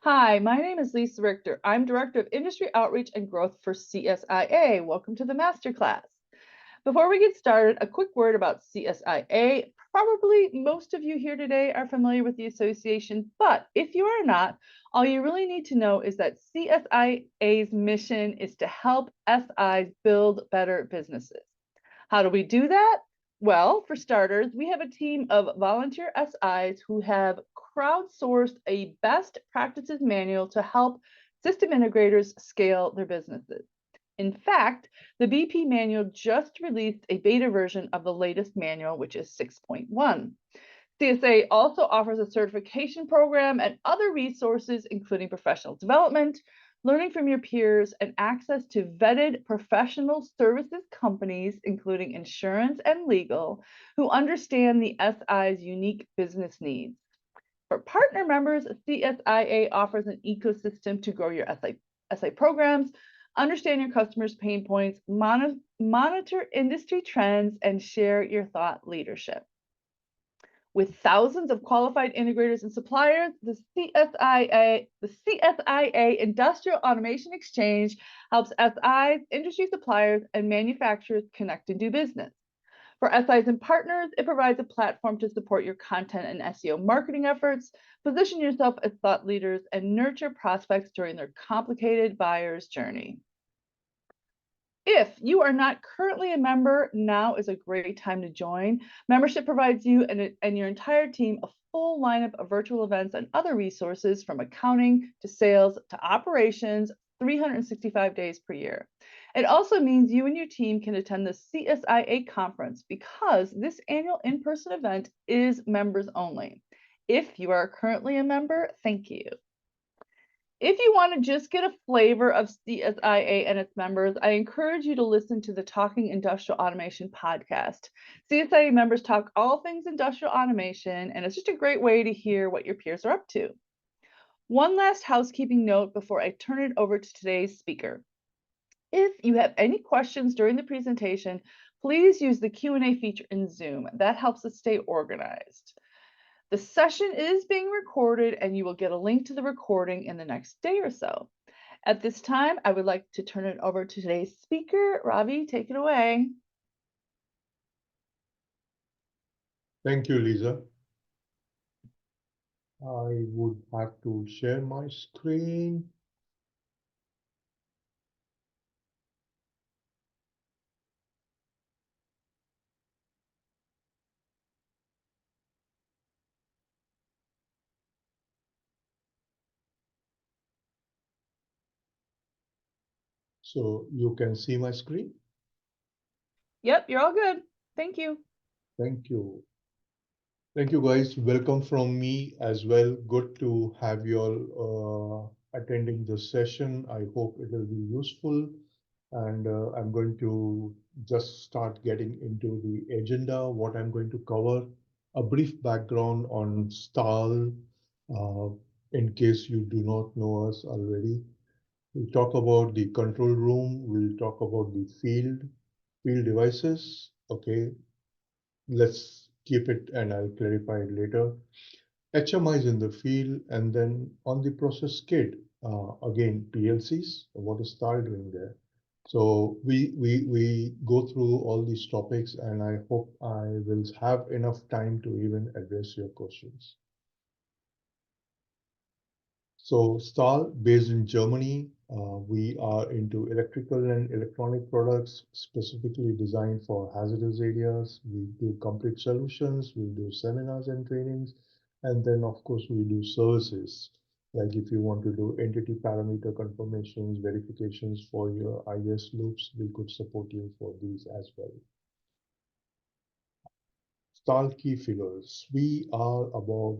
Hi, my name is Lisa Richter. I'm Director of Industry Outreach and Growth for CSIA. Welcome to the Masterclass. Before we get started, a quick word about CSIA. Probably most of you here today are familiar with the association, but if you are not, all you really need to know is that CSIA's mission is to help SIs build better businesses. How do we do that? Well, for starters, we have a team of volunteer SIs who have crowdsourced a best practices manual to help system integrators scale their businesses. In fact, the BP manual just released a beta version of the latest manual, which is 6.1. CSA also offers a certification program and other resources, including professional development, learning from your peers, and access to vetted professional services companies, including insurance and legal, who understand the SI's unique business needs. For partner members, CSIA offers an ecosystem to grow your SI programs, understand your customers' pain points, monitor industry trends, and share your thought leadership. With thousands of qualified integrators and suppliers, the CSIA Industrial Automation Exchange helps SIs, industry suppliers, and manufacturers connect and do business. For SIs and partners, it provides a platform to support your content and SEO marketing efforts, position yourself as thought leaders, and nurture prospects during their complicated buyer's journey. If you are not currently a member, now is a great time to join. Membership provides you and your entire team a full lineup of virtual events and other resources from accounting to sales to operations 365 days per year. It also means you and your team can attend the CSIA conference because this annual in-person event is members only. If you are currently a member, thank you. If you want to just get a flavor of CSIA and its members, I encourage you to listen to the Talking Industrial Automation podcast. CSIA members talk all things industrial automation, and it's just a great way to hear what your peers are up to. One last housekeeping note before I turn it over to today's speaker. If you have any questions during the presentation, please use the Q&A feature in Zoom. That helps us stay organized. The session is being recorded and you will get a link to the recording in the next day or so. At this time, I would like to turn it over to today's speaker. Ravi, take it away. Thank you, Lisa. I would have to share my screen. So you can see my screen. Yep, you're all good. Thank you. Thank you. Thank you, guys. Welcome from me as well. Good to have you all attending this session. I hope it will be useful. And I'm going to just start getting into the agenda, what I'm going to cover, a brief background on Stahl, uh, in case you do not know us already. We'll talk about the control room. We'll talk about the field devices. Okay, let's keep it and I'll clarify it later. HMIs in the field, and then on the process kit, again, PLCs, what is Star doing there? So we go through all these topics, and I hope I will have enough time to even address your questions. So Stahl, based in Germany, we are into electrical and electronic products specifically designed for hazardous areas. We do complete solutions, we do seminars and trainings, and then of course we do services. Like if you want to do entity parameter confirmations, verifications for your IS loops, we could support you for these as well. Stahl key figures. We are about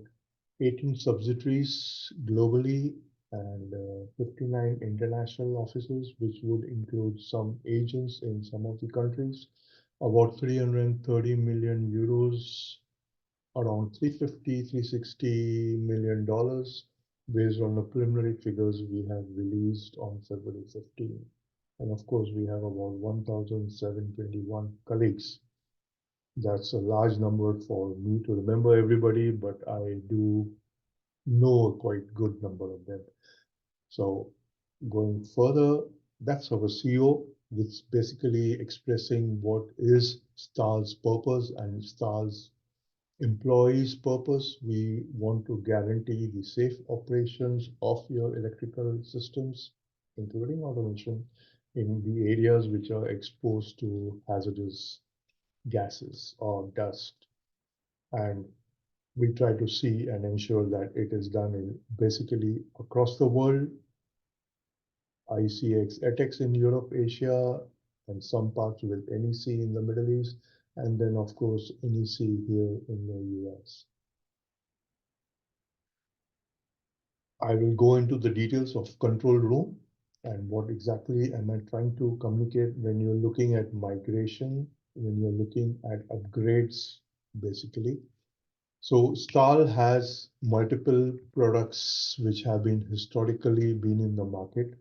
18 subsidiaries globally and 59 international offices, which would include some agents in some of the countries. About 330 million euros, around 350, 360 million dollars, based on the preliminary figures we have released on February 15. And of course, we have about 1,721 colleagues. That's a large number for me to remember everybody, but I do know a quite good number of them. So going further, that's our CEO, which basically expressing what is Stahl's purpose and Stahl's employees' purpose. We want to guarantee the safe operations of your electrical systems, including automation, in the areas which are exposed to hazardous gases or dust. And we try to see and ensure that it is done in basically across the world, ICX ATEX in Europe, Asia, and some parts with NEC in the Middle East, and then of course NEC here in the US. I will go into the details of control room and what exactly am I trying to communicate when you're looking at migration, when you're looking at upgrades, basically. So Stahl has multiple products which have been historically been in the market.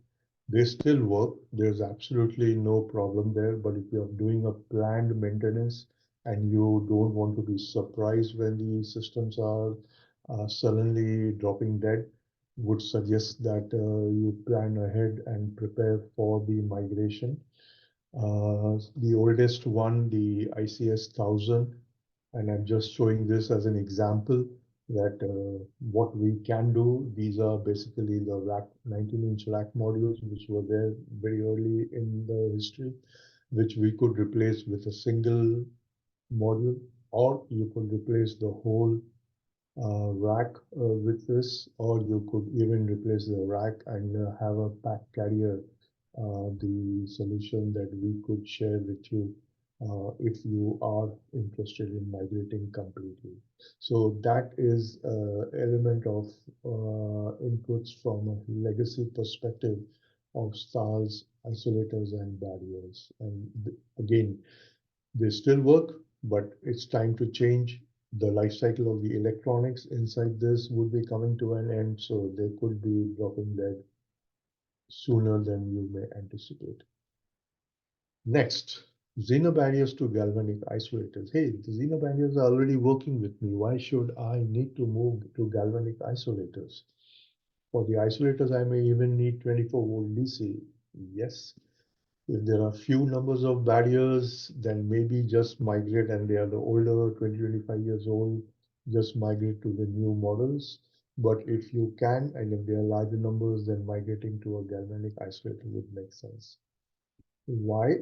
They still work. There's absolutely no problem there. But if you're doing a planned maintenance and you don't want to be surprised when the systems are suddenly dropping dead, would suggest that you plan ahead and prepare for the migration. The oldest one, the ICS 1000, and I'm just showing this as an example that what we can do. These are basically the rack 19-inch rack modules which were there very early in the history, which we could replace with a single module, or you could replace the whole rack with this, or you could even replace the rack and have a pack carrier, the solution that we could share with you if you are interested in migrating completely. So that is element of inputs from a legacy perspective of stars, isolators, and barriers. And again, they still work, but it's time to change. The life cycle of the electronics inside this would be coming to an end, so they could be dropping dead sooner than you may anticipate. Next, Xeno barriers to galvanic isolators. Hey, the Xeno barriers are already working with me. Why should I need to move to galvanic isolators? For the isolators, I may even need 24-volt DC. Yes, if there are few numbers of barriers, then maybe just migrate, and they are the older 20, 25 years old, just migrate to the new models. But if you can, and if there are larger numbers, then migrating to a galvanic isolator would make sense. Why?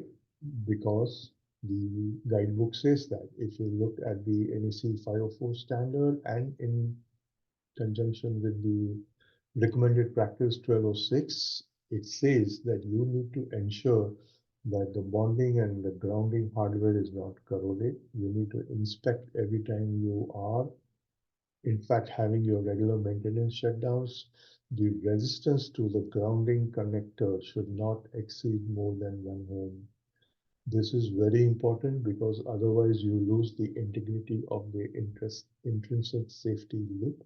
Because the guidebook says that. If you look at the NEC 504 standard and in conjunction with the recommended practice 1206, it says that you need to ensure that the bonding and the grounding hardware is not corroded. You need to inspect every time you are, in fact, having your regular maintenance shutdowns. The resistance to the grounding connector should not exceed more than 1 ohm. This is very important because otherwise you lose the integrity of the intrinsic safety loop.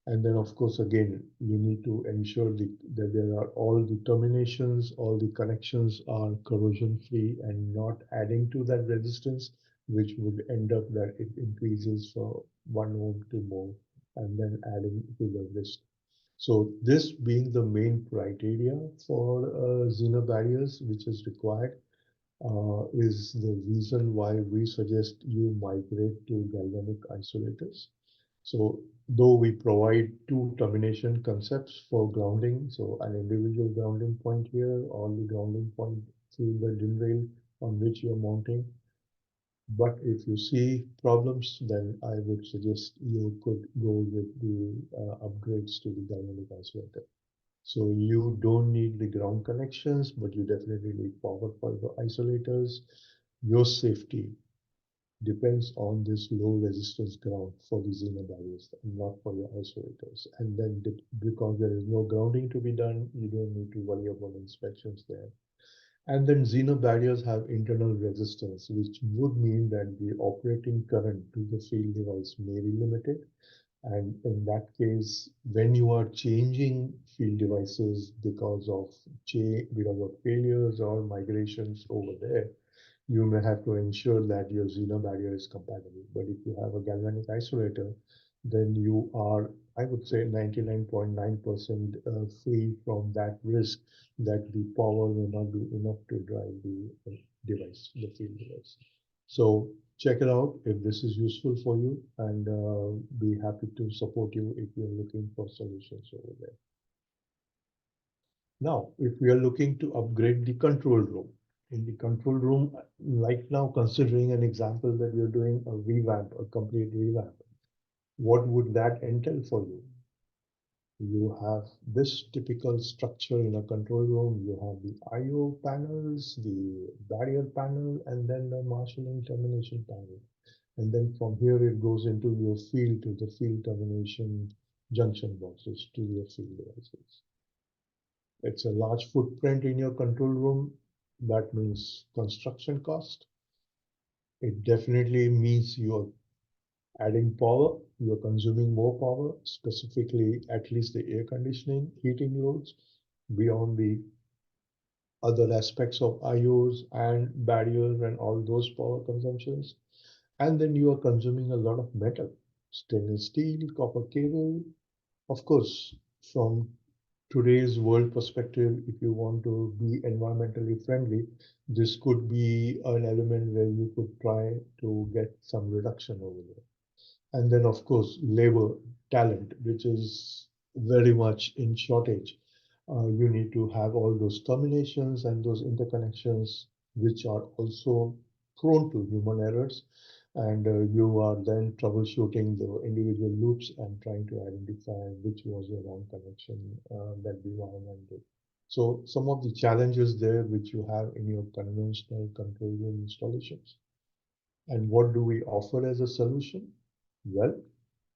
And then, of course, again, you need to ensure that there are all the terminations, all the connections are corrosion free and not adding to that resistance, which would end up that it increases for 1 ohm to more and then adding to the risk. So this being the main criteria for Xena barriers, which is required, is the reason why we suggest you migrate to galvanic isolators. So though we provide two termination concepts for grounding, so an individual grounding point here or the grounding point through the DIN rail on which you're mounting. But if you see problems, then I would suggest you could go with the upgrades to the galvanic isolator. So you don't need the ground connections, but you definitely need power for the isolators. Your safety depends on this low resistance ground for the Xena barriers, not for your isolators. And then because there is no grounding to be done, you don't need to worry about inspections there. And then Xena barriers have internal resistance, which would mean that the operating current to the field device may be limited. And in that case, when you are changing field devices because of failures or migrations over there, you may have to ensure that your Xena barrier is compatible. But if you have a galvanic isolator, then you are, I would say, 99.9% free from that risk that the power may not be enough to drive the device, the field device. So check it out if this is useful for you, and be happy to support you if you're looking for solutions over there. Now, if we are looking to upgrade the control room, in the control room, like now, considering an example that you're doing a revamp, a complete revamp, what would that entail for you? You have this typical structure in a control room. You have the I/O panels, the barrier panel, and then the marshalling termination panel. And then from here, it goes into your field to the field termination junction boxes to your field devices. It's a large footprint in your control room. That means construction cost. It definitely means you're adding power, you're consuming more power, specifically at least the air conditioning, heating loads, beyond the other aspects of IOs and barriers and all those power consumptions. And then you are consuming a lot of metal, stainless steel, copper cable. Of course, from today's world perspective, if you want to be environmentally friendly, this could be an element where you could try to get some reduction over there. And then, of course, labor, talent, which is very much in shortage. You need to have all those terminations and those interconnections, which are also prone to human errors. And you are then troubleshooting the individual loops and trying to identify which was the wrong connection that the wireman did. So some of the challenges there which you have in your conventional control room installations. And what do we offer as a solution? Well,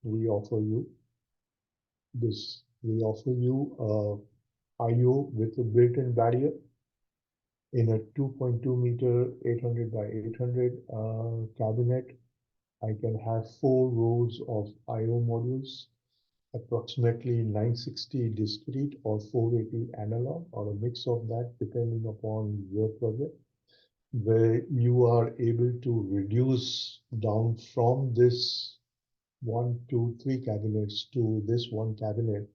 we offer you this. We offer you a IO with a built-in barrier in a 2.2 meter 800 by 800 cabinet. I can have 4 rows of IO modules, approximately 960 discrete or 480 analog, or a mix of that depending upon your project, where you are able to reduce down from this 1, 2, 3 cabinets to this one cabinet.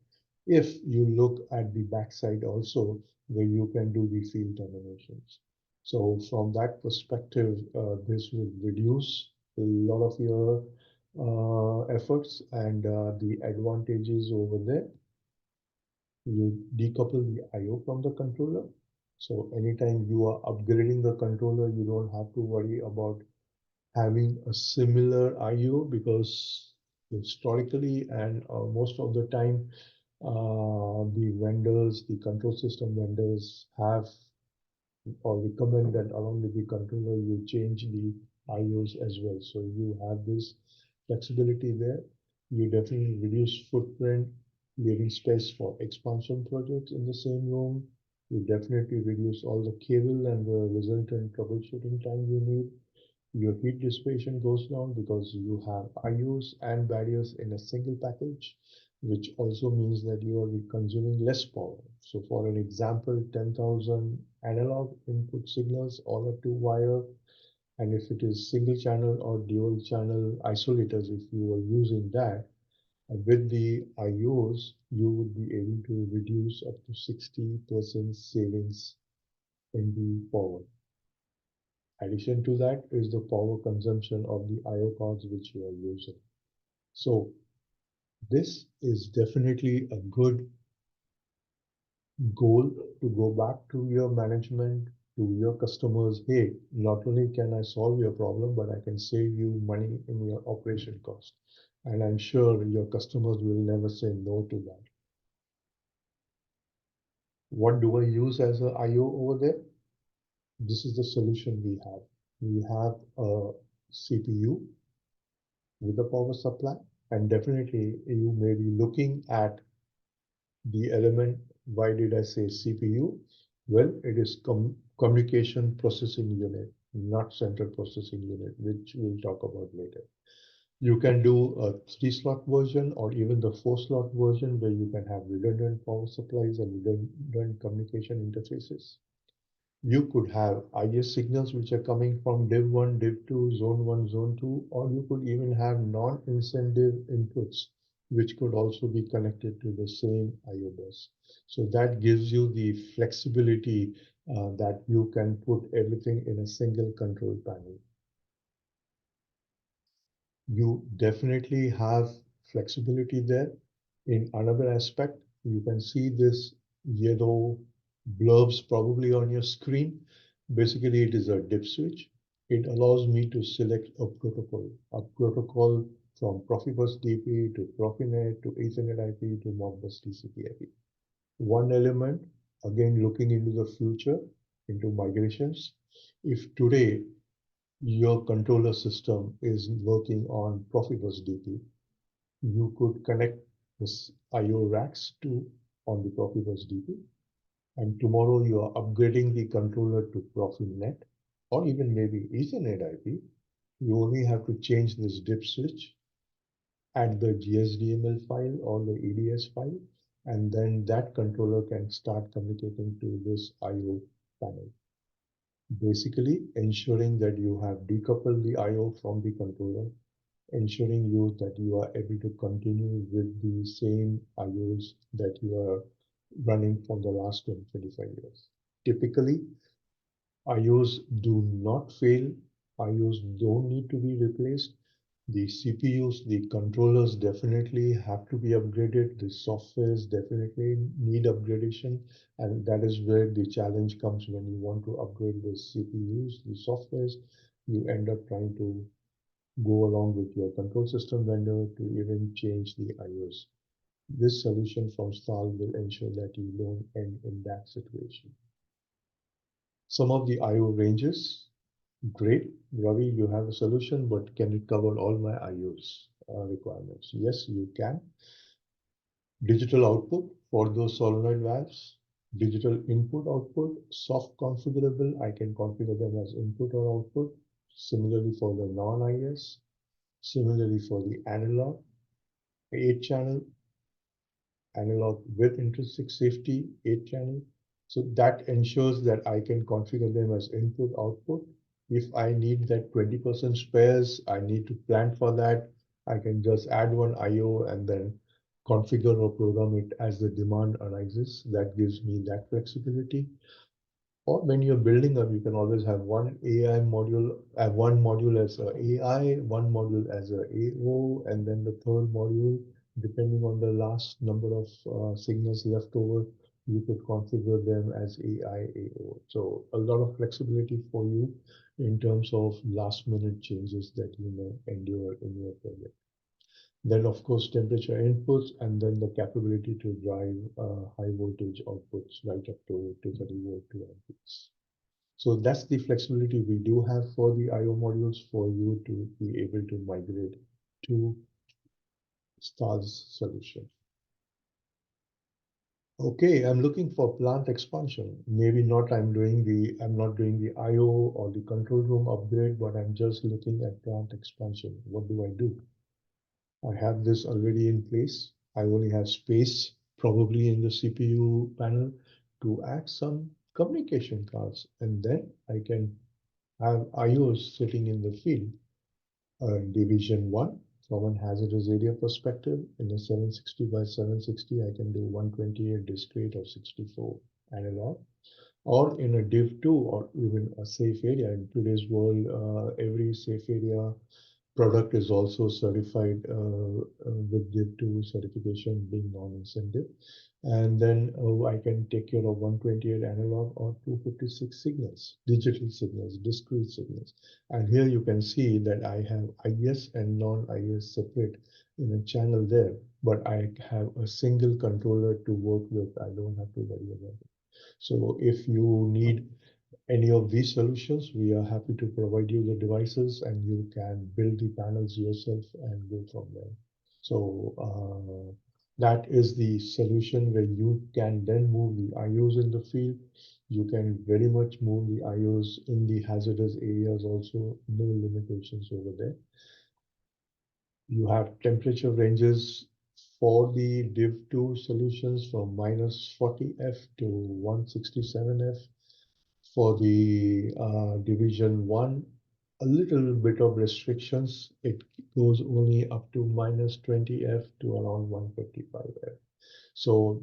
If you look at the backside also, where you can do the field terminations. So from that perspective, this will reduce a lot of your efforts, and the advantages over there. You decouple the I/O from the controller. So anytime you are upgrading the controller, you don't have to worry about having a similar IO, because historically and most of the time, the vendors, the control system vendors have or recommend that along with the controller, you change the IOs as well. So you have this flexibility there. You definitely reduce footprint, leaving space for expansion projects in the same room. You definitely reduce all the cable and the resultant troubleshooting time you need. Your heat dissipation goes down because you have IOs and barriers in a single package, which also means that you are consuming less power. So for an example, 10,000 analog input signals, all are two wire. And if it is single channel or dual channel isolators, if you are using that, with the IOs, you would be able to reduce up to 60% savings in the power. Addition to that is the power consumption of the IO cards which you are using. So this is definitely a good goal to go back to your management, to your customers. Hey, not only can I solve your problem, but I can save you money in your operation cost. And I'm sure your customers will never say no to that. What do I use as a IO over there? This is the solution we have. We have a CPU with a power supply, and definitely you may be looking at the element. Why did I say CPU? Well, it is communication processing unit, not central processing unit, which we'll talk about later. You can do a 3-slot version or even the 4-slot version, where you can have redundant power supplies and redundant communication interfaces. You could have IS signals which are coming from div 1, div 2, zone 1, zone 2, or you could even have non-incentive inputs which could also be connected to the same IO bus. So that gives you the flexibility that you can put everything in a single control panel. You definitely have flexibility there. In another aspect, you can see this yellow blurbs probably on your screen. Basically, it is a dip switch. It allows me to select a protocol from Profibus DP to Profinet to Ethernet IP to Modbus TCP IP. One element, again looking into the future, into migrations. If today your controller system is working on Profibus DP, you could connect this IO racks to on the Profibus DP, and tomorrow you are upgrading the controller to Profinet or even maybe Ethernet IP. You only have to change this dip switch, add the GSDML file or the EDS file, and then that controller can start communicating to this IO panel. Basically, ensuring that you have decoupled the IO from the controller, ensuring you that you are able to continue with the same IOs that you are running from the last 20, 25 years. Typically, IOs do not fail. IOs don't need to be replaced. The CPUs, the controllers definitely have to be upgraded. The softwares definitely need upgradation. And that is where the challenge comes when you want to upgrade the CPUs, the softwares. You end up trying to go along with your control system vendor to even change the IOs. This solution from Stahl will ensure that you don't end in that situation. Some of the IO ranges, great. Ravi, you have a solution, but can it cover all my IOs requirements? Yes, you can. Digital output for those solenoid valves, digital input output, soft configurable. I can configure them as input or output. Similarly for the non-IS, similarly for the analog, 8-channel, analog with intrinsic safety, 8-channel. So that ensures that I can configure them as input output. If I need that 20% spares, I need to plan for that. I can just add one IO and then configure or program it as the demand arises. That gives me that flexibility. Or when you're building up, you can always have one AI module, one module as a AI, one module as a AO, and then the third module, depending on the last number of signals left over, you could configure them as AI, AO. So a lot of flexibility for you in terms of last minute changes that you may endure in your project. Then, of course, temperature inputs, and then the capability to drive high voltage outputs right up to 230 volt to amperes. So that's the flexibility we do have for the IO modules for you to be able to migrate to Stahl's solution. Okay, I'm looking for plant expansion. Maybe not I'm not doing the IO or the control room upgrade, but I'm just looking at plant expansion. What do I do? I have this already in place. I only have space probably in the CPU panel to add some communication cards, and then I can have IOs sitting in the field. Division 1, from a hazardous area perspective, in a 760 by 760, I can do 128 discrete or 64 analog. Or in a div 2 or even a safe area. In today's world, every safe area product is also certified with div 2 certification being non-incentive. And then I can take care of 128 analog or 256 signals, digital signals, discrete signals. And here you can see that I have IS and non-IS separate in a channel there, but I have a single controller to work with. I don't have to worry about it. So if you need any of these solutions, we are happy to provide you the devices and you can build the panels yourself and go from there. So that is the solution where you can then move the IOs in the field. You can very much move the IOs in the hazardous areas also, no limitations over there. You have temperature ranges for the div 2 solutions from -40 F to 167 F. For the division one, a little bit of restrictions. It goes only up to minus 20F to around 155F. So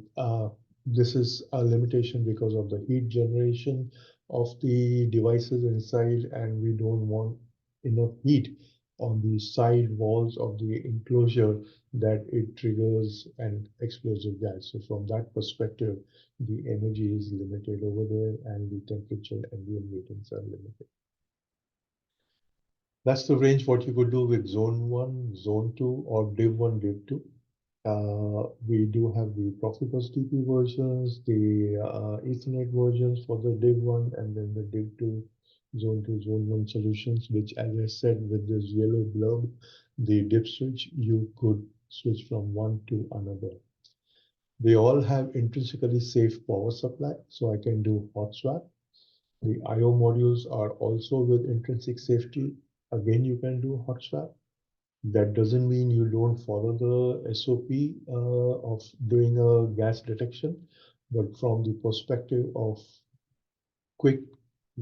this is a limitation because of the heat generation of the devices inside, and we don't want enough heat on the side walls of the enclosure that it triggers an explosive gas. So from that perspective, the energy is limited over there and the temperature and the ratings are limited. That's the range what you could do with zone 1, zone 2, or div 1, div 2. We do have the Profibus DP versions, the Ethernet versions for the div 1, and then the div 2, zone 1 solutions, which, as I said, with this yellow blurb, the dip switch, you could switch from one to another. They all have intrinsically safe power supply, so I can do hot swap. The I/O modules are also with intrinsic safety. Again, you can do hot swap. That doesn't mean you don't follow the SOP of doing a gas detection, but from the perspective of quick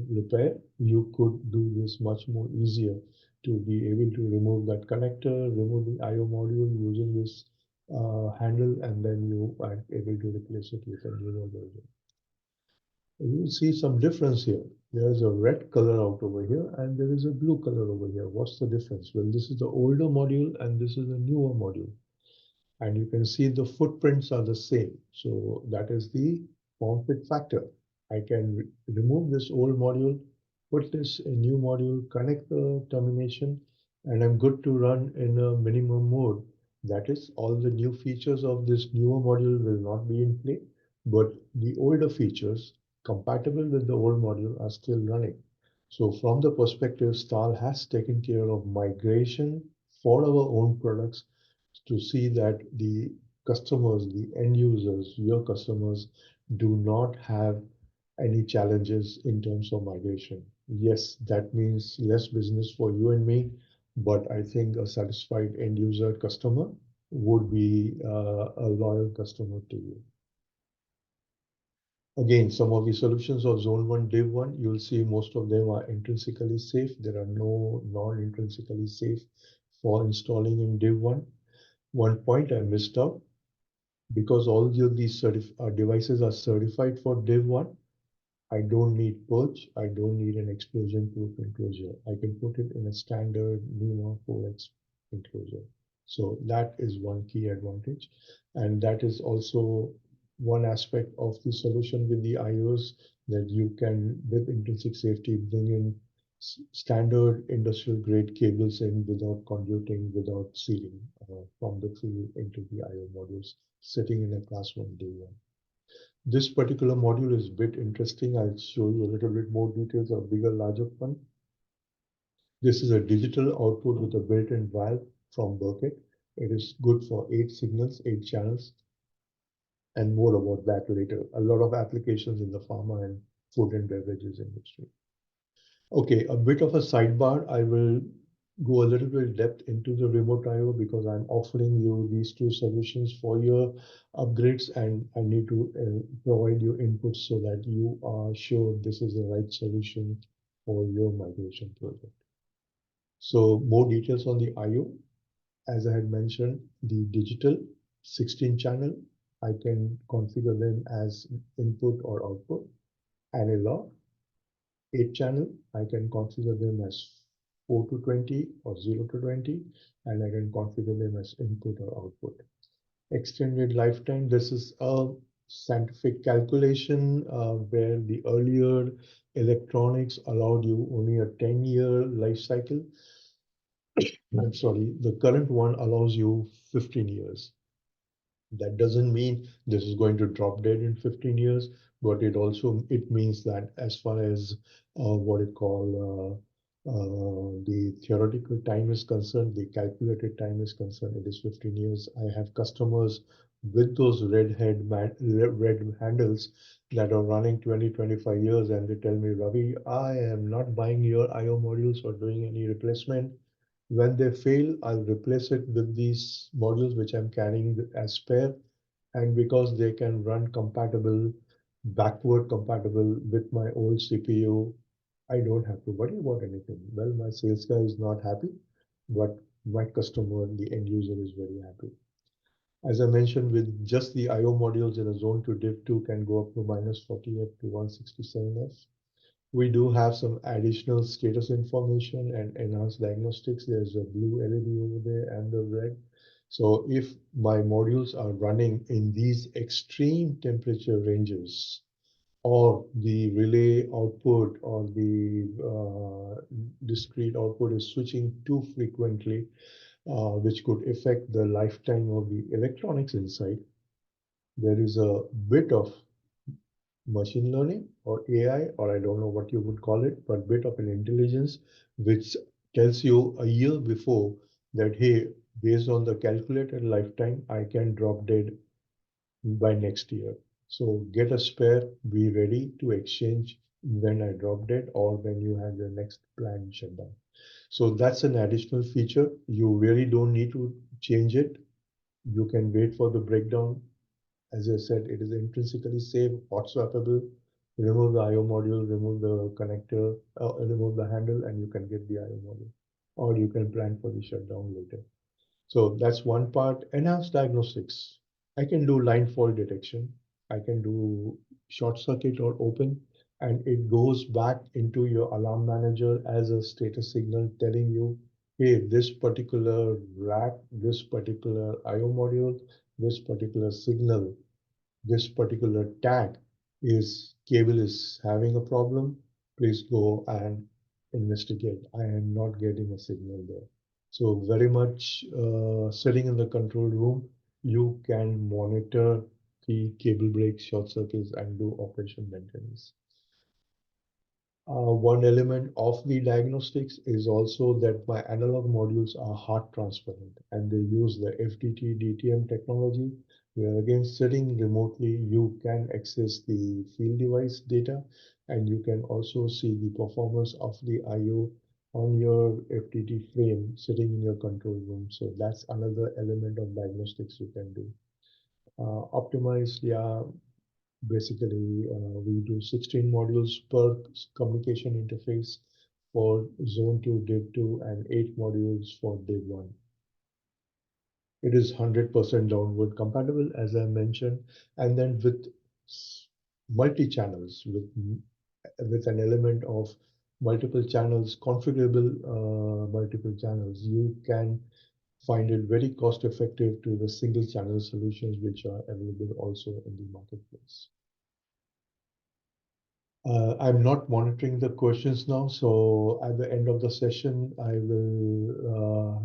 repair, you could do this much more easier to be able to remove that connector, remove the I/O module using this handle, and then you are able to replace it with a newer version. You will see some difference here. There is a red color out over here, and there is a blue color over here. What's the difference? Well, this is the older module, and this is the newer module. And you can see the footprints are the same. So that is the form fit factor. I can remove this old module, put this a new module, connect the termination, and I'm good to run in a minimum mode. That is, all the new features of this newer module will not be in play, but the older features compatible with the old module are still running. So from the perspective, Stahl has taken care of migration for our own products to see that the customers, the end users, your customers do not have any challenges in terms of migration. Yes, that means less business for you and me, but I think a satisfied end user customer would be a loyal customer to you. Again, some of the solutions of Zone 1, Div 1, you'll see most of them are intrinsically safe. There are no non-intrinsically safe for installing in Div 1. One point I missed out, because all of these devices are certified for Div 1, I don't need purge, I don't need an explosion-proof enclosure. I can put it in a standard NEMA 4X enclosure. So that is one key advantage. And that is also one aspect of the solution with the IOs, that you can, with intrinsic safety, bring in standard industrial grade cables in without conduiting, without sealing from the field into the IO modules sitting in a class 1 day 1. This particular module is a bit interesting. I'll show you a little bit more details of bigger, larger one. This is a digital output with a built-in valve from Burkett. It is good for 8 signals, 8 channels, and more about that later. A lot of applications in the pharma and food and beverages industry. Okay, a bit of a sidebar. I will go a little bit depth into the remote IO because I'm offering you these two solutions for your upgrades, and I need to provide you input so that you are sure this is the right solution for your migration project. So more details on the IO. As I had mentioned, the digital 16 channel, I can configure them as input or output. Analog 8 channel, I can configure them as 4 to 20 or 0 to 20, and I can configure them as input or output. Extended lifetime, this is a scientific calculation where the earlier electronics allowed you only a 10-year life cycle. I'm sorry, the current one allows you 15 years. That doesn't mean this is going to drop dead in 15 years, but it means that as far as what it call the theoretical time is concerned, the calculated time is concerned, it is 15 years. I have customers with those red handles that are running 20, 25 years, and they tell me, Ravi, I am not buying your IO modules or doing any replacement. When they fail, I'll replace it with these modules which I'm carrying as spare. And because they can run compatible backward compatible with my old CPU. I don't have to worry about anything. Well, my sales guy is not happy, but my customer, the end user, is very happy. As I mentioned, with just the I/O modules in a zone 2 div 2 can go up to -48 to 167F. We do have some additional status information and enhanced diagnostics. There's a blue LED over there and the red. So if my modules are running in these extreme temperature ranges, or the relay output or the discrete output is switching too frequently, which could affect the lifetime of the electronics inside, there is a bit of machine learning or AI, or I don't know what you would call it, but bit of an intelligence which tells you a year before that, hey, based on the calculated lifetime, I can drop dead by next year. So get a spare, be ready to exchange when I drop dead or when you have your next planned shutdown. So that's an additional feature. You really don't need to change it. You can wait for the breakdown. As I said, it is intrinsically safe, hot swappable. Remove the IO module, remove the connector, remove the handle, and you can get the IO module. Or you can plan for the shutdown later. So that's one part. Enhanced diagnostics. I can do line fault detection. I can do short circuit or open, and it goes back into your alarm manager as a status signal telling you, hey, this particular rack, this particular IO module, this particular signal, this particular tag is cable is having a problem. Please go and investigate. I am not getting a signal there. So very much sitting in the control room, you can monitor the cable breaks, short circuits, and do operation maintenance. One element of the diagnostics is also that my analog modules are hard transparent and they use the FDT DTM technology, where again sitting remotely you can access the field device data and you can also see the performance of the IO on your FTT frame sitting in your control room. So that's another element of diagnostics you can do. Optimize, yeah, basically, we do 16 modules per communication interface for Zone 2, Div 2, and 8 modules for Div 1. It is 100% downward compatible, as I mentioned, and then with multi-channels, with an element of multiple channels, configurable multiple channels, you can find it very cost effective to the single channel solutions which are available also in the marketplace. I'm not monitoring the questions now, so at the end of the session,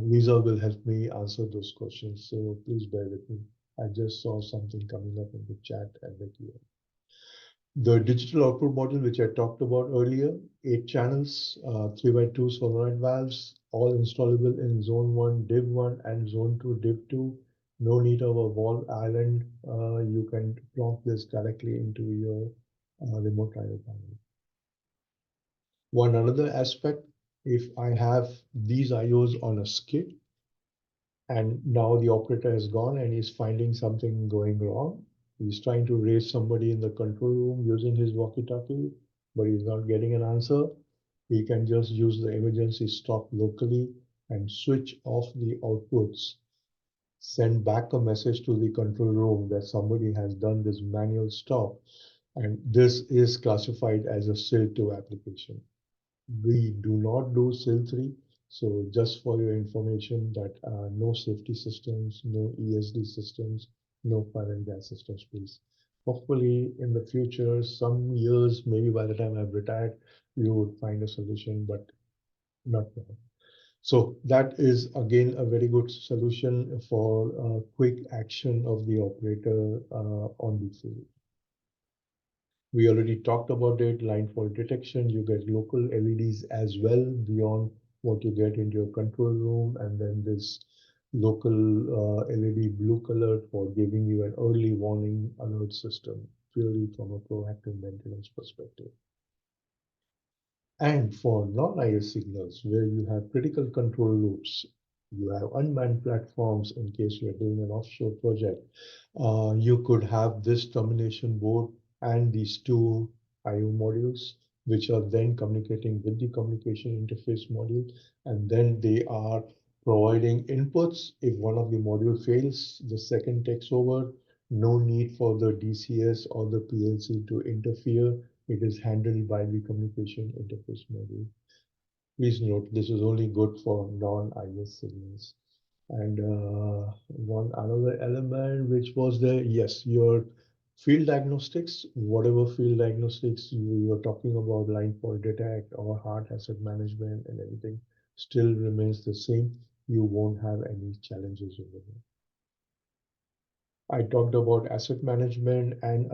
Lisa will help me answer those questions. So please bear with me. I just saw something coming up in the chat and the Q&A. The digital output model, which I talked about earlier, 8 channels, 3x2 solenoid valves, all installable in Zone 1, Div 1, and Zone 2, Div 2. No need of a wall island. You can plonk this directly into your remote IO panel. One another aspect, if I have these IOs on a skid and now the operator has gone and he's finding something going wrong, he's trying to raise somebody in the control room using his walkie-talkie, but he's not getting an answer. He can just use the emergency stop locally and switch off the outputs, send back a message to the control room that somebody has done this manual stop, and this is classified as a SIL2 application. We do not do SIL 3. So just for your information that no safety systems, no ESD systems, no fire and gas systems, please. Hopefully in the future, some years, maybe by the time I've retired, you would find a solution, but not now. So that is again a very good solution for quick action of the operator on the field. We already talked about it, line fault detection. You get local LEDs as well beyond what you get into your control room. And then this local LED blue color for giving you an early warning alert system, purely from a proactive maintenance perspective. And for non-IS signals, where you have critical control loops, you have unmanned platforms in case you're doing an offshore project, you could have this termination board and these two I/O modules, which are then communicating with the communication interface module, and then they are providing inputs. If one of the module fails, the second takes over. No need for the DCS or the PLC to interfere. It is handled by the communication interface module. Please note, this is only good for non-IS signals. And one another element which was there, yes, your field diagnostics, whatever field diagnostics you were talking about, line fault detect or hard asset management and everything, still remains the same. You won't have any challenges over there. I talked about asset management and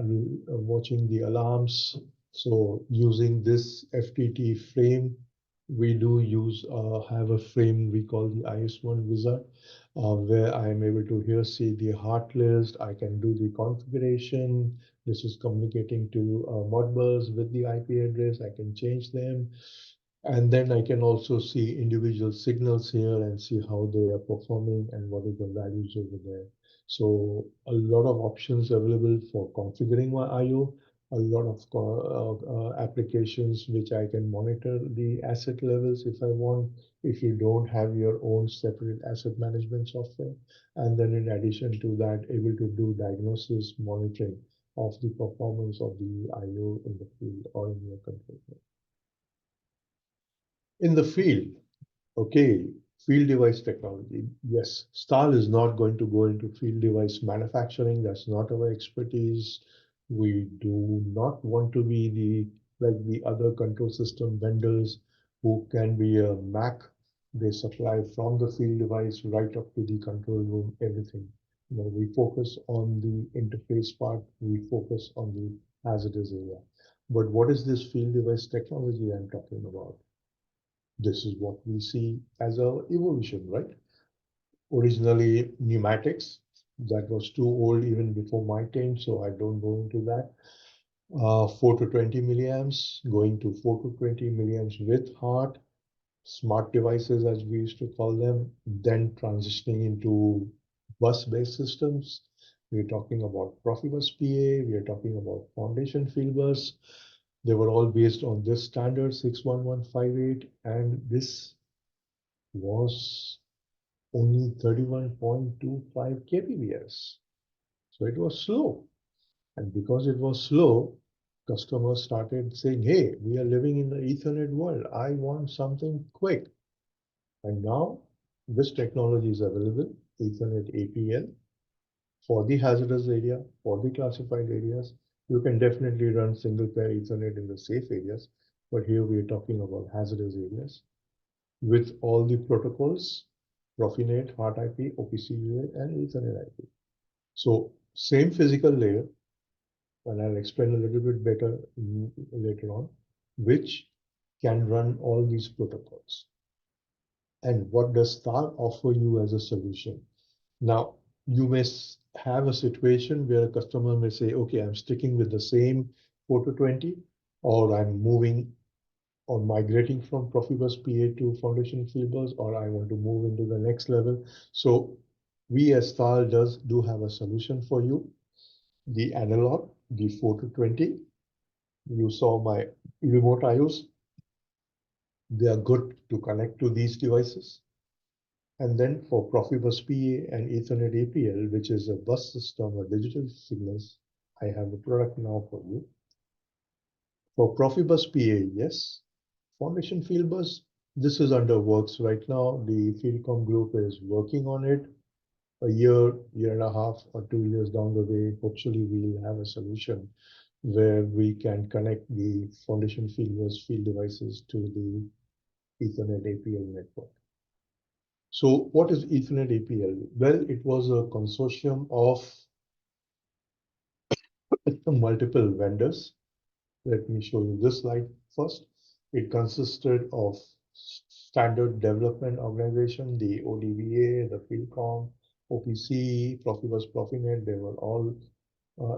watching the alarms. So using this FTT frame, we do use have a frame we call the IS1 wizard, where I am able to here see the hot list. I can do the configuration. This is communicating to Modbus with the IP address. I can change them. And then I can also see individual signals here and see how they are performing and what are the values over there. So a lot of options available for configuring my IO, a lot of applications which I can monitor the asset levels if I want, if you don't have your own separate asset management software. And then in addition to that, able to do diagnosis monitoring of the performance of the IO in the field or in your control plane. In the field, okay, field device technology. Yes, Stahl is not going to go into field device manufacturing. That's not our expertise. We do not want to be like the other control system vendors who can be a Mac. They supply from the field device right up to the control room, everything. We focus on the interface part. We focus on the hazardous area. But what is this field device technology I'm talking about? This is what we see as a evolution, right? Originally pneumatics, that was too old even before my time, so I don't go into that. 4 to 20 milliamps, going to 4 to 20 milliamps with heart, smart devices as we used to call them, then transitioning into bus-based systems. We're talking about Profibus PA, we are talking about foundation field bus. They were all based on this standard 61158, and this was only 31.25 kbps. So it was slow. And because it was slow, customers started saying, hey, we are living in the Ethernet world. I want something quick. And now this technology is available, Ethernet APL, for the hazardous area, for the classified areas. You can definitely run single pair Ethernet in the safe areas, but here we are talking about hazardous areas with all the protocols, Profinet, Hot IP, OPC and Ethernet IP. So same physical layer, and I'll explain a little bit better later on, which can run all these protocols. And what does Star offer you as a solution? Now, you may have a situation where a customer may say, okay, I'm sticking with the same 4 to 20, or I'm moving or migrating from Profibus PA to Foundation Fieldbus, or I want to move into the next level. So we as Stahl do have a solution for you. The analog, the 4 to 20, you saw my remote IOs. They are good to connect to these devices. And then for Profibus PA and Ethernet APL, which is a bus system or digital signals, I have a product now for you. For Profibus PA, yes. Foundation Field Bus, this is under works right now. The Fieldcom group is working on it. A year and a half, or 2 years down the way, hopefully we'll have a solution where we can connect the Foundation Field Bus field devices to the Ethernet APL network. So what is Ethernet APL? Well, it was a consortium of multiple vendors. Let me show you this slide first. It consisted of Standard Development Organization, the ODVA, the Fieldcom, OPC, Profibus, Profinet. They were all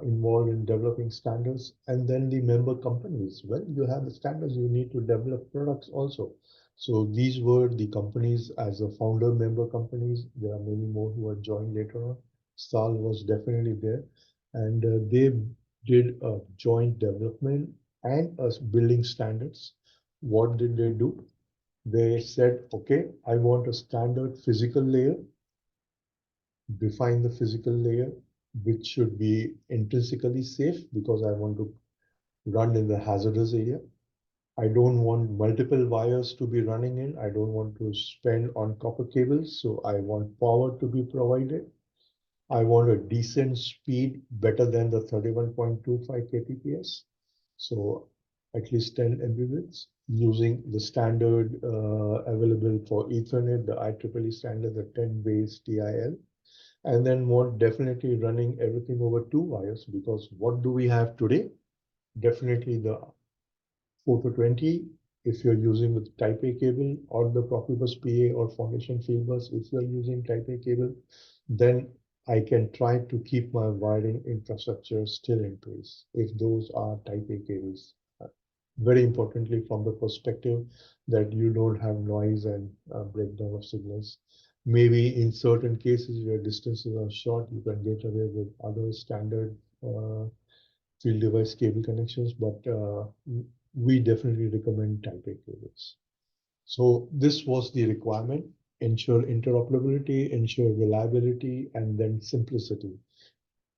involved in developing standards. And then the member companies. Well, you have the standards, you need to develop products also. So these were the companies as a founder member companies. There are many more who have joined later on. Stahl was definitely there. And they did a joint development and a building standards. What did they do? They said, okay, I want a standard physical layer, define the physical layer, which should be intrinsically safe because I want to run in the hazardous area. I don't want multiple wires to be running in. I don't want to spend on copper cables, so I want power to be provided. I want a decent speed better than the 31.25 kbps. So at least 10 Mbps using the standard available for Ethernet, the IEEE standard, the 10 base TIL. And then more definitely running everything over two wires because what do we have today? Definitely the 4 to 20 if you're using with type A cable or the Profibus PA or foundation field bus if you're using type A cable, then I can try to keep my wiring infrastructure still in place if those are type A cables. Very importantly, from the perspective that you don't have noise and breakdown of signals. Maybe in certain cases where distances are short, you can get away with other standard field device cable connections, but we definitely recommend type A cables. So this was the requirement, ensure interoperability, ensure reliability, and then simplicity.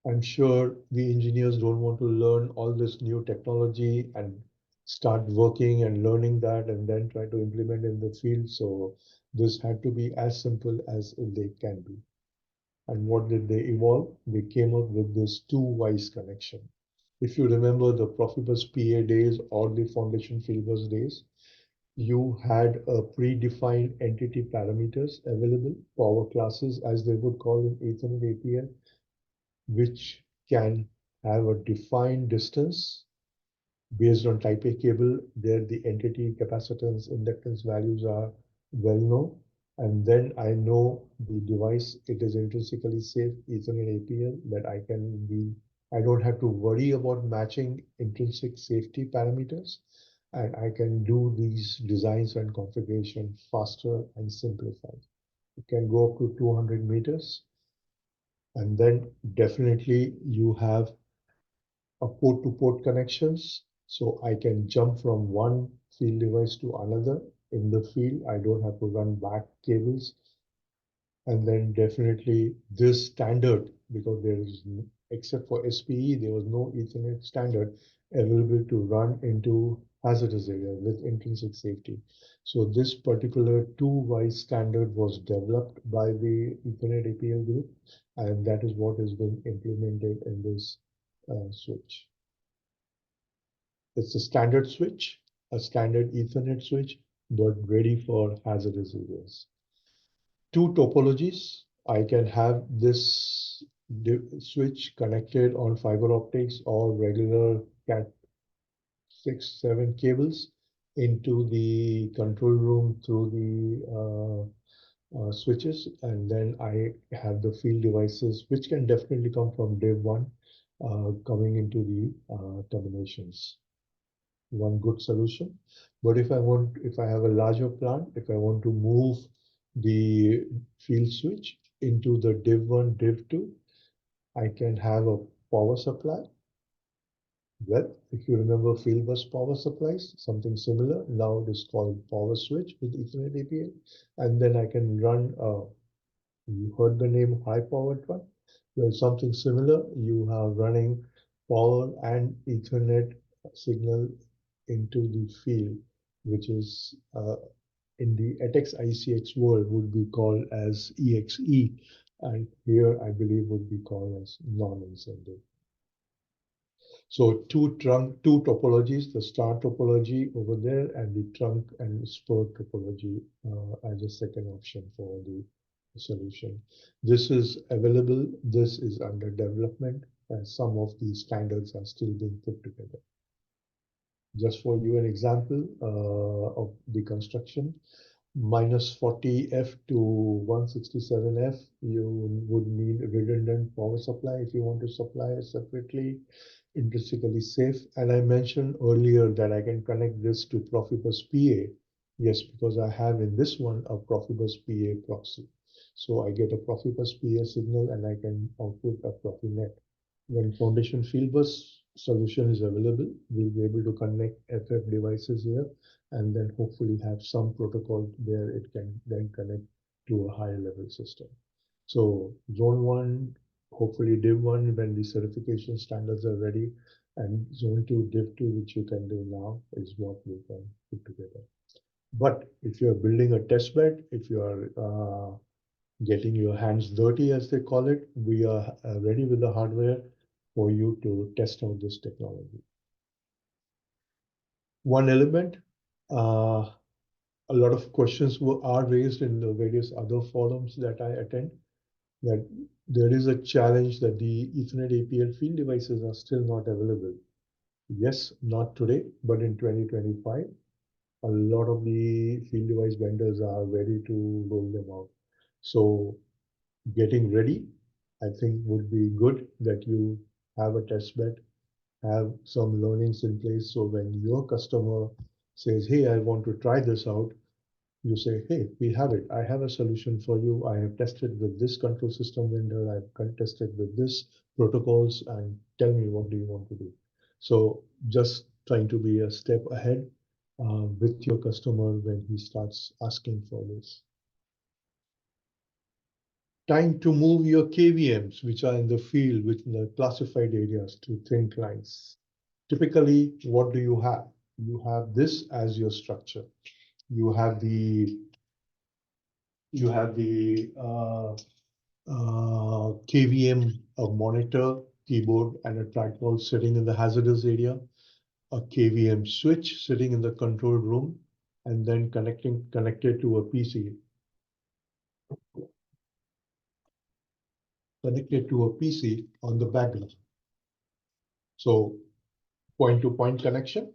I'm sure the engineers don't want to learn all this new technology and start working and learning that and then try to implement in the field. So this had to be as simple as they can be. And what did they evolve? They came up with this two-wise connection. If you remember the Profibus PA days or the Foundation Fieldbus days, you had a predefined entity parameters available, power classes as they would call in Ethernet APL, which can have a defined distance based on type A cable. There the entity capacitance inductance values are well known. And then I know the device, it is intrinsically safe Ethernet APL that I don't have to worry about matching intrinsic safety parameters. And I can do these designs and configuration faster and simplified. It can go up to 200 meters. And then definitely you have a port-to-port connections. So I can jump from one field device to another in the field. I don't have to run back cables. And then definitely this standard, because there is, except for SPE, there was no Ethernet standard available to run into hazardous area with intrinsic safety. So this particular two-wise standard was developed by the Ethernet APL group, and that is what has been implemented in this switch. It's a standard switch, a standard Ethernet switch, but ready for hazardous areas. Two topologies. I can have this switch connected on fiber optics or regular Cat 6, 7 cables into the control room through the switches. And then I have the field devices, which can definitely come from Div 1 coming into the terminations. One good solution. But if I have a larger plant, if I want to move the field switch into the div 1, div 2, I can have a power supply. Well, if you remember field bus power supplies, something similar. Now it is called power switch with Ethernet APL. And then I can run, you heard the name high powered one. Well, something similar. You have running power and Ethernet signal into the field, which is in the ATEX ICX world would be called as EXE, and here I believe would be called as non-incentive. So two topologies, the star topology over there and the trunk and spur topology as a second option for the solution. This is available, this is under development, and some of these standards are still being put together. Just for you an example of the construction, minus 40F to 167F, you would need redundant power supply if you want to supply it separately, intrinsically safe. And I mentioned earlier that I can connect this to Profibus PA. Yes, because I have in this one a Profibus PA proxy. So I get a Profibus PA signal and I can output a Profinet. When Foundation Fieldbus solution is available, we'll be able to connect FF devices here and then hopefully have some protocol where it can then connect to a higher level system. So zone one, hopefully div one when the certification standards are ready, and zone two, div two, which you can do now, is what we can put together. But if you're building a test bed, if you are getting your hands dirty, as they call it, we are ready with the hardware for you to test out this technology. One element, a lot of questions are raised in the various other forums that I attend, that there is a challenge that the Ethernet APL field devices are still not available. Yes, not today, but in 2025, a lot of the field device vendors are ready to roll them out. So getting ready, I think would be good that you have a test bed, have some learnings in place. So when your customer says, hey, I want to try this out, you say, hey, we have it. I have a solution for you. I have tested with this control system vendor. I've tested with this protocols, and tell me what do you want to do. So just trying to be a step ahead with your customer when he starts asking for this. Time to move your KVMs, which are in the field, within the classified areas, to thin clients. Typically, what do you have? You have this as your structure. You have the KVM, a monitor, keyboard, and a trackball sitting in the hazardous area, a KVM switch sitting in the control room, and then connected to a PC, on the background. So point-to-point connection,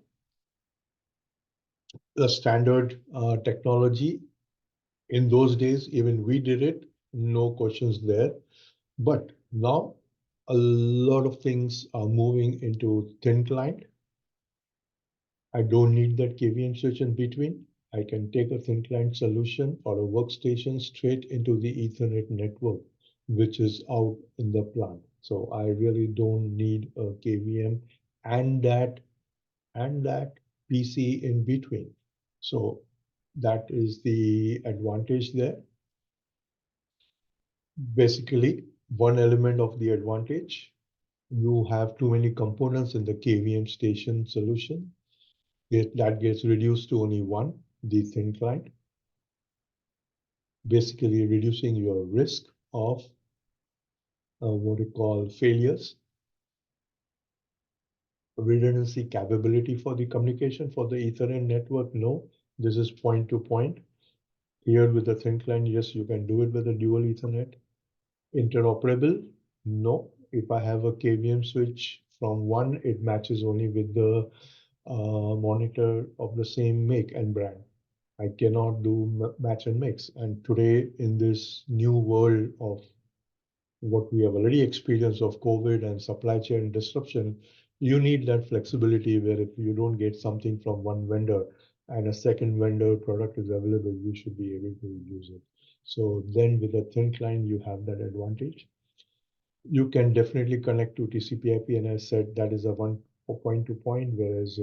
the standard technology. In those days, even we did it, no questions there. But now a lot of things are moving into thin client. I don't need that KVM switch in between. I can take a thin client solution or a workstation straight into the Ethernet network, which is out in the plant. So I really don't need a KVM and that PC in between. So that is the advantage there. Basically, one element of the advantage, you have too many components in the KVM station solution. That gets reduced to only one, the thin client, basically reducing your risk of what you call failures, redundancy capability for the communication for the Ethernet network. No, this is point to point. Here with the thin client, yes, you can do it with a dual Ethernet. Interoperable? No. If I have a KVM switch from one, it matches only with the monitor of the same make and brand. I cannot do match and mix. And today, in this new world of what we have already experienced of COVID and supply chain disruption, you need that flexibility where if you don't get something from one vendor and a second vendor product is available, you should be able to use it. So then with a thin client, you have that advantage. You can definitely connect to TCP/IP, and as I said, that is a one point to point, whereas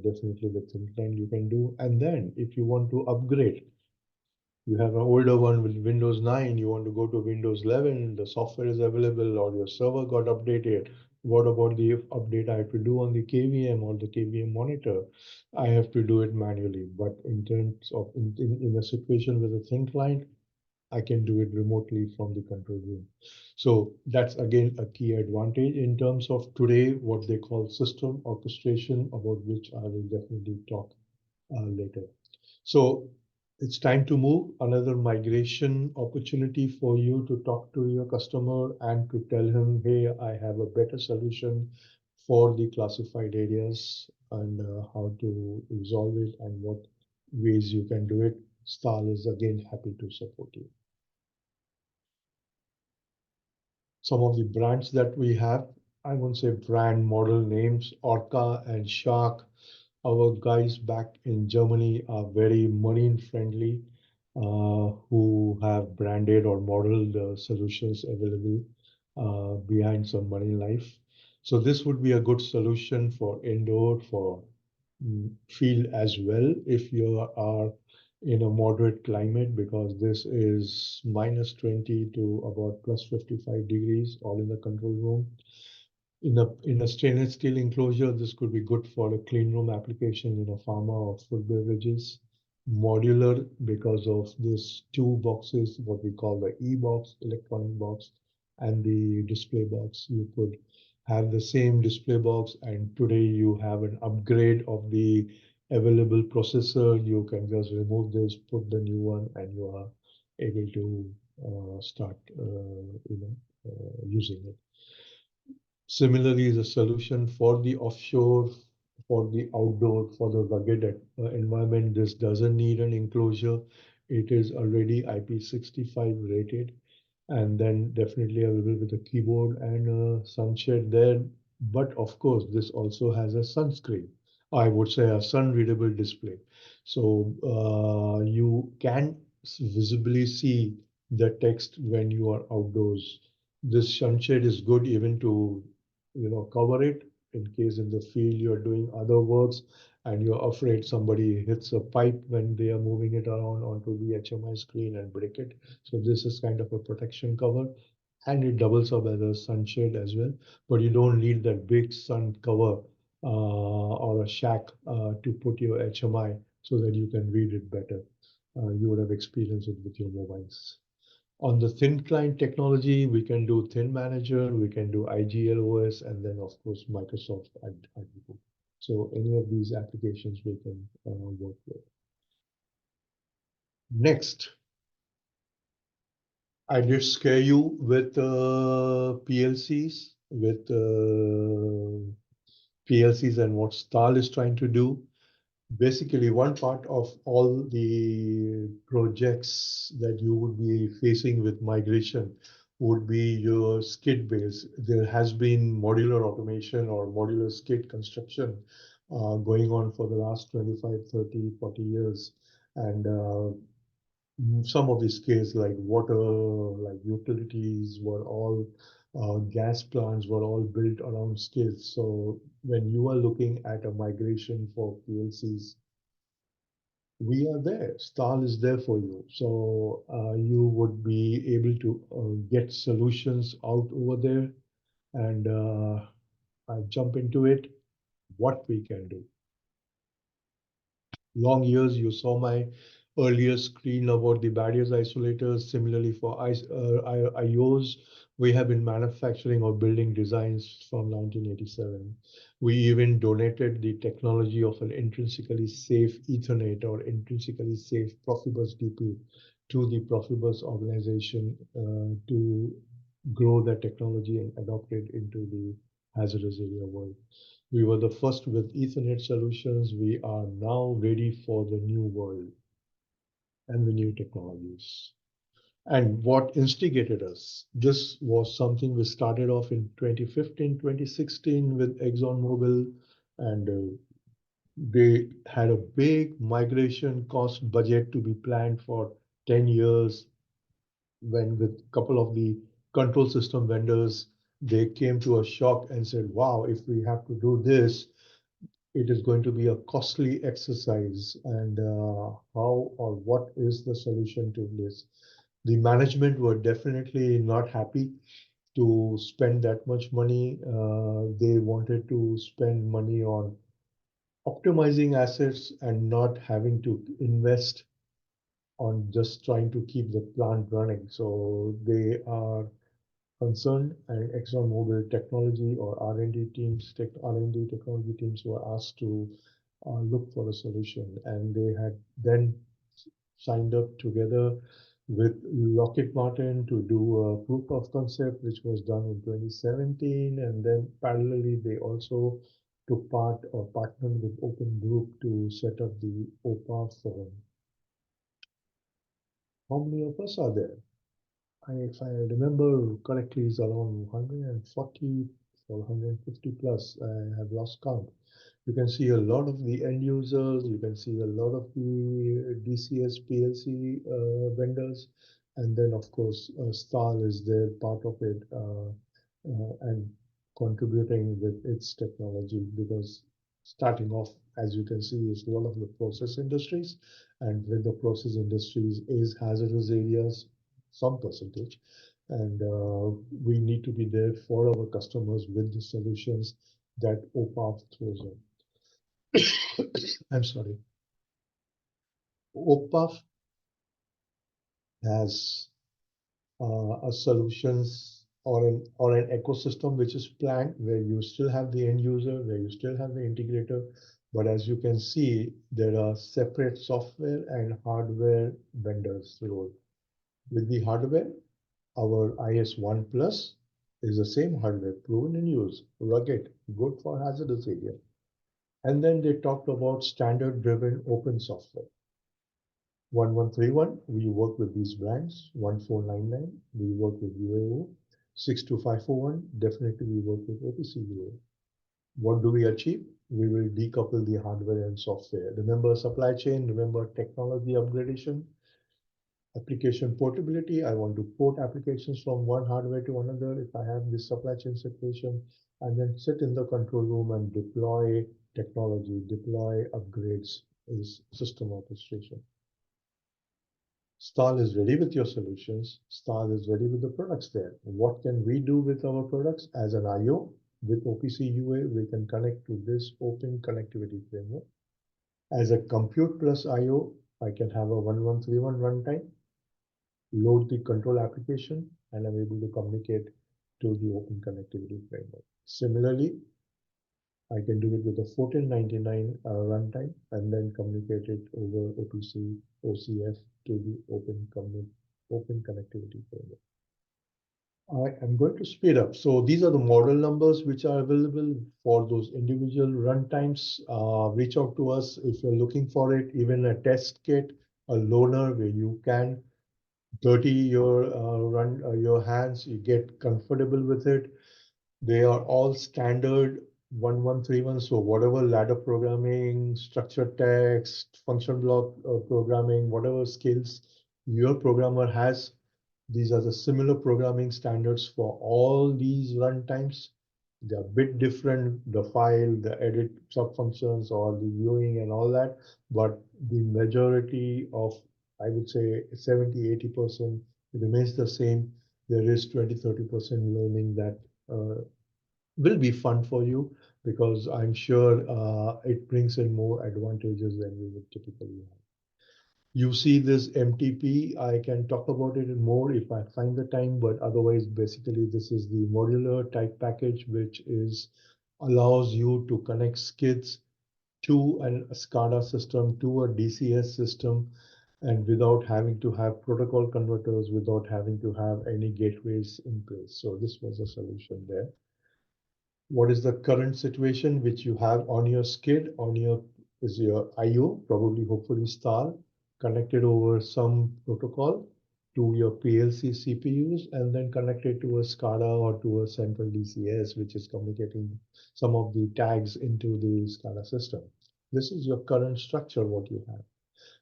definitely with thin client you can do. And then if you want to upgrade, you have an older one with Windows 9, you want to go to Windows 11, the software is available, or your server got updated. What about the update I have to do on the KVM or the KVM monitor? I have to do it manually. But in terms of in a situation with a thin client, I can do it remotely from the control room. So that's again a key advantage in terms of today, what they call system orchestration, about which I will definitely talk later. So it's time to move. Another migration opportunity for you to talk to your customer and to tell him, hey, I have a better solution for the classified areas and how to resolve it and what ways you can do it. Stahl is again happy to support you. Some of the brands that we have, I won't say brand model names, Orca and Shark. Our guys back in Germany are very marine friendly, who have branded or modeled solutions available behind some marine life. So this would be a good solution for indoor, for field as well, if you are in a moderate climate, because this is -20 to about +55 degrees, all in the control room. In a stainless steel enclosure, this could be good for a clean room application in a pharma or food beverages. Modular, because of these two boxes, what we call the E-box, electronic box, and the display box. You could have the same display box, and today you have an upgrade of the available processor. You can just remove this, put the new one, and you are able to start using it. Similarly, the solution for the offshore, for the outdoor, for the rugged environment, this doesn't need an enclosure. It is already IP65 rated, and then definitely available with a keyboard and a sunshade there. But of course, this also has a sunscreen. I would say a sun-readable display. So you can visibly see the text when you are outdoors. This sunshade is good even to cover it in case in the field you're doing other works and you're afraid somebody hits a pipe when they are moving it around onto the HMI screen and break it. So this is kind of a protection cover, and it doubles up as a sunshade as well. But you don't need that big sun cover or a shack to put your HMI so that you can read it better. You would have experienced it with your mobiles. On the thin client technology, we can do Thin Manager, we can do IGL OS, and then of course Microsoft Advocate. So any of these applications we can work with. Next, I did scare you with PLCs, with PLCs and what Stahl is trying to do. Basically, one part of all the projects that you would be facing with migration would be your skid base. There has been modular automation or modular skid construction going on for the last 25, 30, 40 years. And some of these skids like water, like utilities were all gas plants were all built around skids. So when you are looking at a migration for PLCs, we are there. Stahl is there for you. So you would be able to get solutions out over there. And I jump into it, what we can do. Long years, you saw my earlier screen about the barriers isolators. Similarly, for IOs, we have been manufacturing or building designs from 1987. We even donated the technology of an intrinsically safe Ethernet or intrinsically safe Profibus DP to the Profibus organization to grow that technology and adopt it into the hazardous area world. We were the first with Ethernet solutions. We are now ready for the new world and the new technologies. And what instigated us? This was something we started off in 2015, 2016 with ExxonMobil, and they had a big migration cost budget to be planned for 10 years. When with a couple of the control system vendors, they came to a shock and said, wow, if we have to do this, it is going to be a costly exercise, and how or what is the solution to this? The management were definitely not happy to spend that much money. They wanted to spend money on optimizing assets and not having to invest on just trying to keep the plant running. So they are concerned, and ExxonMobil technology or R&D teams, R&D technology teams were asked to look for a solution. And they had then signed up together with Lockheed Martin to do a proof of concept, which was done in 2017. And then parallelly, they also took part or partnered with Open Group to set up the OPA forum. How many of us are there? If I remember correctly, it's around 140 or 150 plus. I have lost count. You can see a lot of the end users. You can see a lot of the DCS PLC vendors, and then of course Stahl is there, part of it, and contributing with its technology, because starting off, as you can see, is one of the process industries, and with the process industries is hazardous areas, some percentage, and we need to be there for our customers with the solutions that OPAF throws in. I'm sorry. OPAF has a solutions or an ecosystem which is planned, where you still have the end user, where you still have the integrator, but as you can see, there are separate software and hardware vendors role. With the hardware, our IS1 Plus is the same hardware, proven in use, rugged, good for hazardous area. And then they talked about standard-driven open software. 1131, we work with these brands. 1499, we work with UAO. 62541, definitely we work with OPC UAO. What do we achieve? We will decouple the hardware and software. Remember supply chain, remember technology upgradation, application portability. I want to port applications from one hardware to another if I have this supply chain situation, and then sit in the control room and deploy technology, deploy upgrades is system orchestration. Stahl is ready with your solutions. Stahl is ready with the products there. What can we do with our products? As an IO with OPC UA, we can connect to this open connectivity framework. As a compute plus IO, I can have a 1131 runtime, load the control application, and I'm able to communicate to the open connectivity framework. Similarly, I can do it with a 1499 runtime and then communicate it over OPC, OCF to the open connectivity framework. I am going to speed up. So these are the model numbers which are available for those individual runtimes. Reach out to us if you're looking for it, even a test kit, a loaner where you can dirty your hands, you get comfortable with it. They are all standard 1131. So whatever ladder programming, structured text, function block programming, whatever skills your programmer has, these are the similar programming standards for all these runtimes. They're a bit different, the file, the edit subfunctions, or the viewing and all that, but the majority of, I would say 70–80% remains the same. There is 20–30% learning that will be fun for you, because I'm sure it brings in more advantages than we would typically have. You see this MTP, I can talk about it more if I find the time, but otherwise, basically, this is the modular type package, which allows you to connect skids to a SCADA system, to a DCS system, and without having to have protocol converters, without having to have any gateways in place. So this was a solution there. What is the current situation which you have on your skid, is your IO, probably hopefully Stahl, connected over some protocol to your PLC CPUs, and then connected to a SCADA or to a central DCS, which is communicating some of the tags into the SCADA system. This is your current structure, what you have.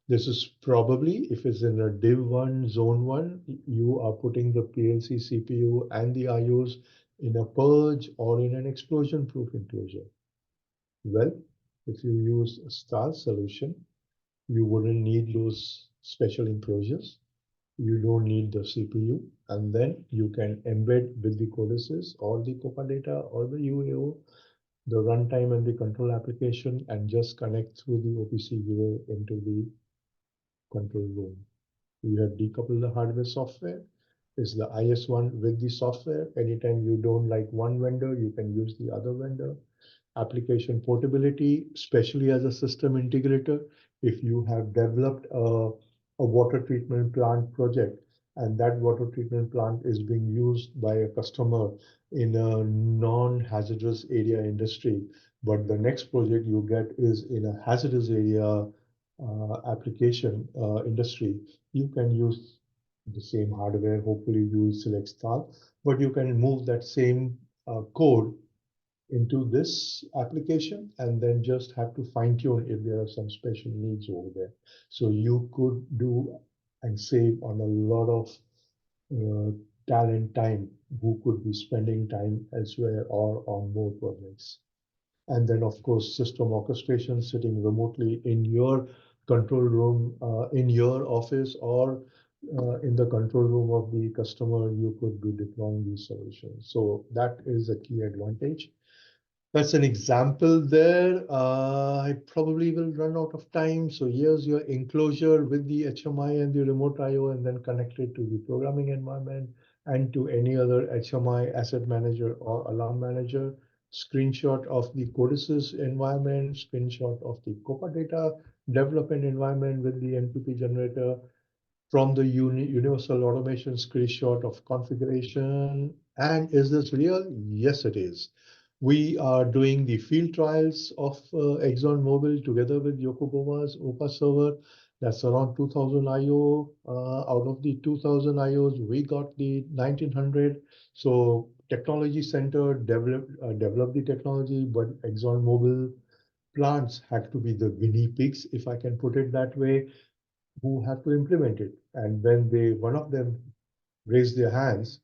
This is probably, if it's in a Div 1, Zone 1, you are putting the PLC CPU and the IOs in a purge or in an explosion-proof enclosure. Well, if you use a Stahl solution, you wouldn't need those special enclosures. You don't need the CPU, and then you can embed with the codices or the COPA data or the UAO, the runtime and the control application, and just connect through the OPC UA into the control room. You have decoupled the hardware software. Is the IS1 with the software. Anytime you don't like one vendor, you can use the other vendor. Application portability, especially as a system integrator. If you have developed a water treatment plant project, and that water treatment plant is being used by a customer in a non-hazardous area industry, but the next project you get is in a hazardous area application industry, you can use the same hardware. Hopefully you will select Stahl, but you can move that same code into this application and then just have to fine tune if there are some special needs over there. So you could do and save on a lot of talent time who could be spending time elsewhere or on more projects. And then, of course, system orchestration sitting remotely in your control room, in your office, or in the control room of the customer, you could be deploying these solutions. So that is a key advantage. That's an example there. I probably will run out of time. So here's your enclosure with the HMI and the remote IO, and then connected to the programming environment and to any other HMI asset manager or alarm manager. Screenshot of the Codices environment, screenshot of the Copa data development environment with the NPP generator, from the universal automation screenshot of configuration. And is this real? Yes, it is. We are doing the field trials of ExxonMobil together with Yokohama's OPA server. That's around 2000 IO. Out of the 2000 IOs, we got the 1900. So technology center developed the technology, but ExxonMobil plants had to be the guinea pigs, if I can put it that way, who have to implement it. And when one of them raised their hands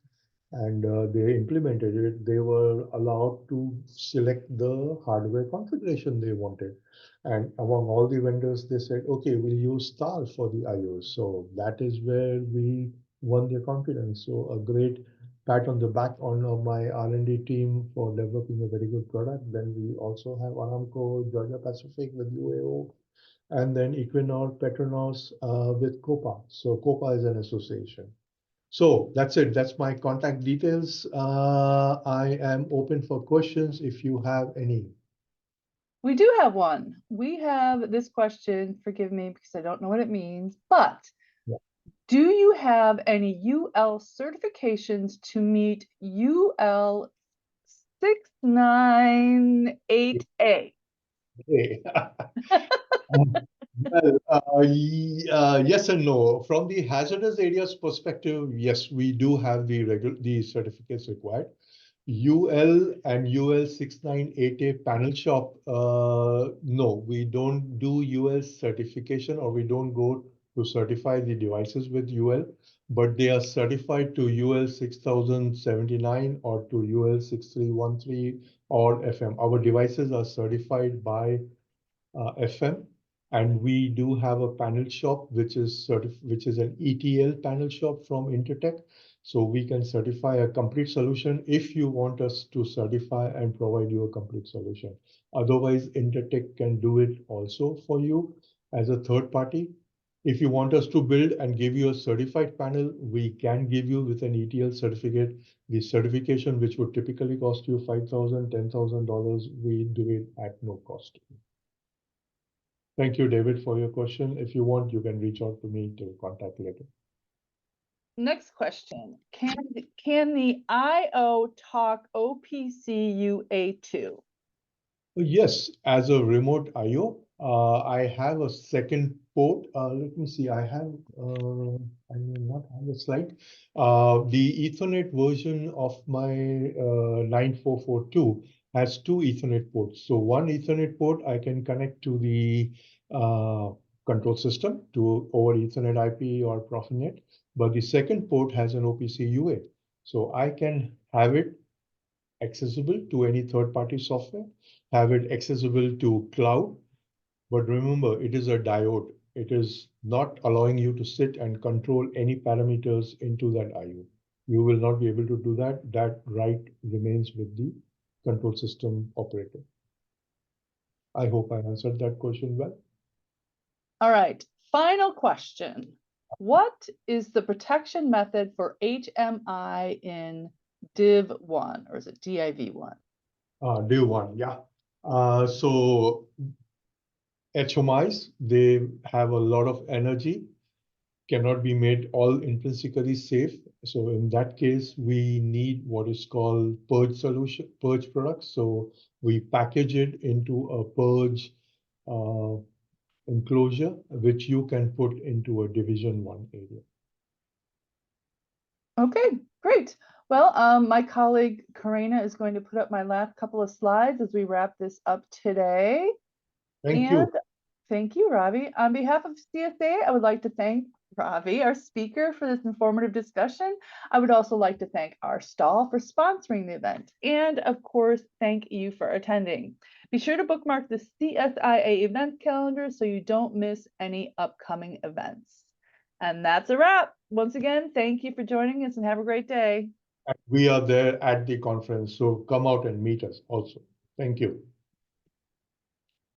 and they implemented it, they were allowed to select the hardware configuration they wanted. And among all the vendors, they said, okay, we'll use Stahl for the IOs. So that is where we won their confidence. So a great pat on the back on my R&D team for developing a very good product. Then we also have Aramco, Georgia Pacific with UAO, and then Equinor, Petronas with Copa. So Copa is an association. So that's it. That's my contact details. I am open for questions if you have any. We do have one. We have this question, forgive me because I don't know what it means, but Yeah. do you have any UL certifications to meet UL 698A? Okay. Well, yes and no. From the hazardous areas perspective, yes, we do have the certificates required. UL and UL 698A panel shop, no, we don't do UL certification, or we don't go to certify the devices with UL, but they are certified to UL 6079 or to UL 6313 or FM. Our devices are certified by FM, and we do have a panel shop which is an ETL panel shop from Intertech. So we can certify a complete solution if you want us to certify and provide you a complete solution. Otherwise, Intertech can do it also for you as a third party. If you want us to build and give you a certified panel, we can give you with an ETL certificate. The certification, which would typically cost you $5,000, $10,000, we do it at no cost. Thank you, David, for your question. If you want, you can reach out to me to contact later. Next question. Can the IO talk OPC UA2? Yes, as a remote IO, I have a second port. Let me see. I may not have a slide. The Ethernet version of my 9442 has two Ethernet ports. So one Ethernet port I can connect to the control system to over Ethernet IP or Profinet, but the second port has an OPC UA. So I can have it accessible to any third-party software, have it accessible to cloud. But remember, it is a diode. It is not allowing you to sit and control any parameters into that IO. You will not be able to do that. That right remains with the control system operator. I hope I answered that question well. All right, final question. What is the protection method for HMI in Div1, or is it DIV1? Div1, yeah. So HMIs, they have a lot of energy, cannot be made all intrinsically safe. So in that case, we need what is called purge products. So we package it into a purge uh, enclosure, which you can put into a division 1 area. Okay, great. Well, my colleague Karina is going to put up my last couple of slides as we wrap this up today. Thank And you. thank you, Ravi. On behalf of CSA, I would like to thank Ravi, our speaker for this informative discussion. I would also like to thank R Stahl for sponsoring the event, and of course, thank you for attending. Be sure to bookmark the CSIA event calendar so you don't miss any upcoming events. And that's a wrap. Once again, thank you for joining us and have a great day. And we are there at the conference, so come out and meet us also. Thank you.